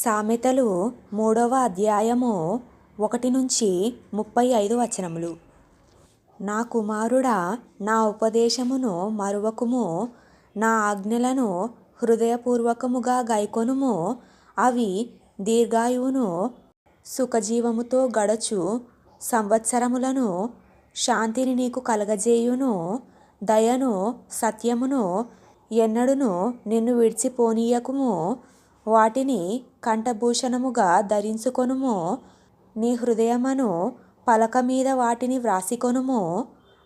సామెతలు 3వ అధ్యాయము 1-35 వచనములు. నా కుమారుడా, నా ఉపదేశమును మరువకుము, నా ఆజ్ఞలను హృదయపూర్వకముగా గైకొనుము. అవి దీర్ఘాయువును సుఖజీవముతో గడచు సంవత్సరములను శాంతిని నీకు కలగజేయును. దయను సత్యమును ఎన్నడును నిన్ను విడిచిపోనీయకుము. వాటిని కంఠభూషణముగా ధరించుకొనుము. నీ హృదయమును పలక మీద వాటిని వ్రాసికొనుము.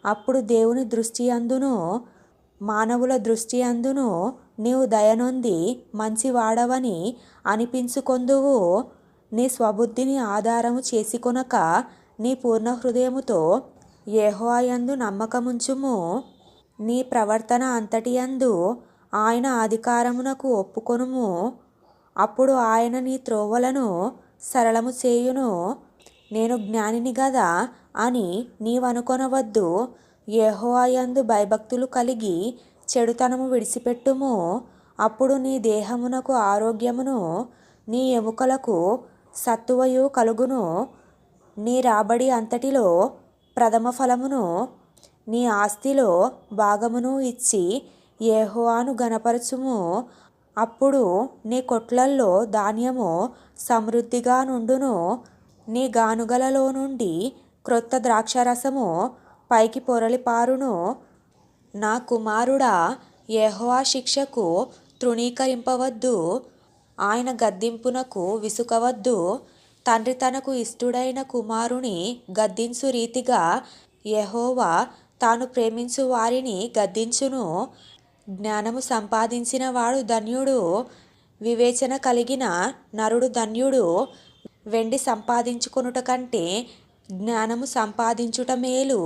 అప్పుడు దేవుని దృష్టి అందును మానవుల దృష్టి అందును నీవు దయనొంది మంచివాడవని అనిపించుకొందువు. నీ స్వబుద్ధిని ఆధారము చేసుకొనక నీ పూర్ణ హృదయముతో యెహోవా యందు నమ్మకముంచుము. నీ ప్రవర్తన అంతటియందు ఆయన అధికారమునకు ఒప్పుకొనుము. అప్పుడు ఆయన నీ త్రోవలను సరళము చేయును. నేను జ్ఞానిని గదా అని నీవనుకొనవద్దు. యెహోవా యందు భయభక్తులు కలిగి చెడుతనము విడిచిపెట్టుము. అప్పుడు నీ దేహమునకు ఆరోగ్యమును, నీ ఎముకలకు సత్తువయు కలుగును. నీ రాబడి అంతటిలో ప్రథమ ఫలమును, నీ ఆస్తిలో భాగమును ఇచ్చి యెహోవాను ఘనపరచుము. అప్పుడు నీ కొట్లల్లో ధాన్యము సమృద్ధిగా నుండును. నీ గానుగలలో నుండి క్రొత్త ద్రాక్షారసము పైకి పొరలిపారును. నా కుమారుడా, యెహోవా శిక్షకు తృణీకరింపవద్దు, ఆయన గద్దింపునకు విసుకవద్దు. తండ్రి తనకు ఇష్టుడైన కుమారుని గద్దించు రీతిగా యెహోవా తాను ప్రేమించు వారిని గద్దించును. జ్ఞానము సంపాదించిన వాడు ధన్యుడు, వివేచన కలిగిన నరుడు ధన్యుడు. వెండి సంపాదించుకొనుట కంటే జ్ఞానము సంపాదించుట మేలు.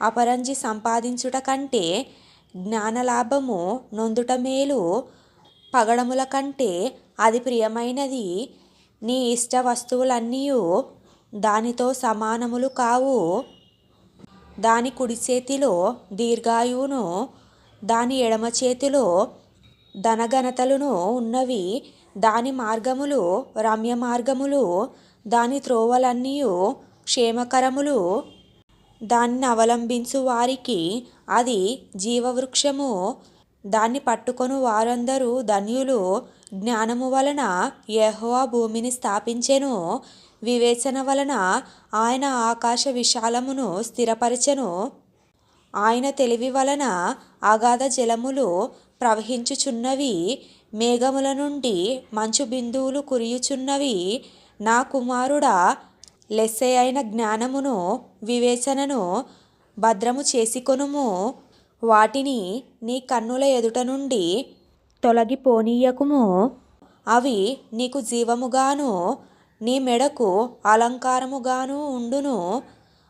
అపరంజి సంపాదించుట కంటే జ్ఞానలాభము నొందుట మేలు. పగడముల కంటే అది ప్రియమైనది. నీ ఇష్ట వస్తువులన్నీయు దానితో సమానములు కావు. దాని కుడి చేతిలో దీర్ఘాయువును, దాని ఎడమ చేతిలో ధనఘనతలును ఉన్నవి. దాని మార్గములు రమ్య మార్గములు, దాని త్రోవలన్నీయు క్షేమకరములు. దాన్ని అవలంబించు వారికి అది జీవవృక్షము. దాన్ని పట్టుకొను వారందరూ ధన్యులు. జ్ఞానము వలన యెహోవా భూమిని స్థాపించెను. వివేచన వలన ఆయన ఆకాశ విశాలమును స్థిరపరచెను. ఆయన తెలివి వలన అగాధ జలములు ప్రవహించుచున్నవి. మేఘముల నుండి మంచు బిందువులు కురియుచున్నవి. నా కుమారుడా, లెస్సయైన జ్ఞానమును వివేచనను భద్రము చేసుకొనుము. వాటిని నీ కన్నుల ఎదుట నుండి తొలగిపోనీయకుము. అవి నీకు జీవముగాను, నీ మెడకు అలంకారముగాను ఉండును.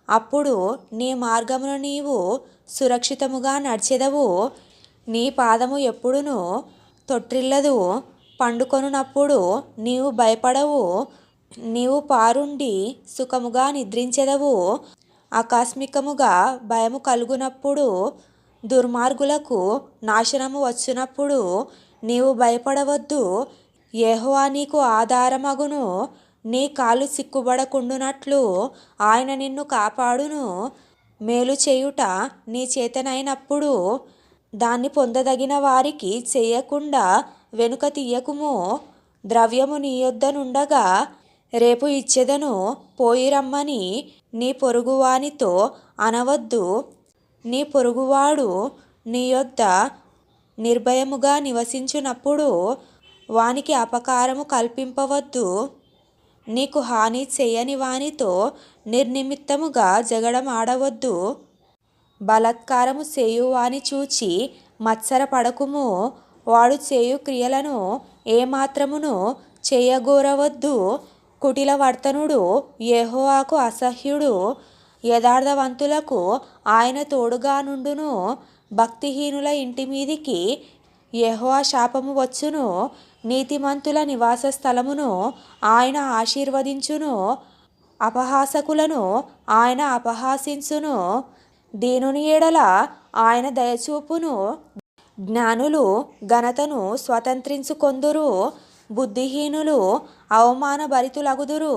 అప్పుడు నీ మార్గమును నీవు సురక్షితముగా నడిచెదవు. నీ పాదము ఎప్పుడును తొట్రిల్లదు. పండుకొనున్నప్పుడు నీవు భయపడవు. నీవు పారుండి సుఖముగా నిద్రించెదవు. ఆకస్మికముగా భయము కలుగునప్పుడు, దుర్మార్గులకు నాశనము వచ్చినప్పుడు నీవు భయపడవద్దు. యెహోవా నీకు ఆధారమగును. నీ కాళ్ళు సిక్కుబడకుండునట్లు ఆయన నిన్ను కాపాడును. మేలు చేయుట నీ చేతనైనప్పుడు దాన్ని పొందదగిన వారికి చేయకుండా వెనుక తీయకుము. ద్రవ్యము నీ యొద్ద నుండగా రేపు ఇచ్చెదను పోయిరమ్మని నీ పొరుగువానితో అనవద్దు. నీ పొరుగువాడు నీ యొద్ద నిర్భయముగా నివసించునప్పుడు వానికి అపకారము కల్పింపవద్దు. నీకు హాని చేయని వానితో నిర్నిమిత్తముగా జగడం ఆడవద్దు. బలాత్కారము చేయువాని చూచి మత్సరపడకుము. వాడు చేయు క్రియలను ఏమాత్రమును చేయగోరవద్దు. కుటిలవర్తనుడు యెహోవాకు అసహ్యుడు. యథార్థవంతులకు ఆయన తోడుగా నుండును. భక్తిహీనుల ఇంటి మీదికి యెహోవా శాపము వచ్చును. నీతిమంతుల నివాస స్థలమును ఆయన ఆశీర్వదించును. అపహాసకులను ఆయన అపహాసించును. దీనుని ఎడల ఆయన దయచూపును. జ్ఞానులు ఘనతను స్వతంత్రించుకొందురు. బుద్ధిహీనులు అవమానభరితులగుదురు.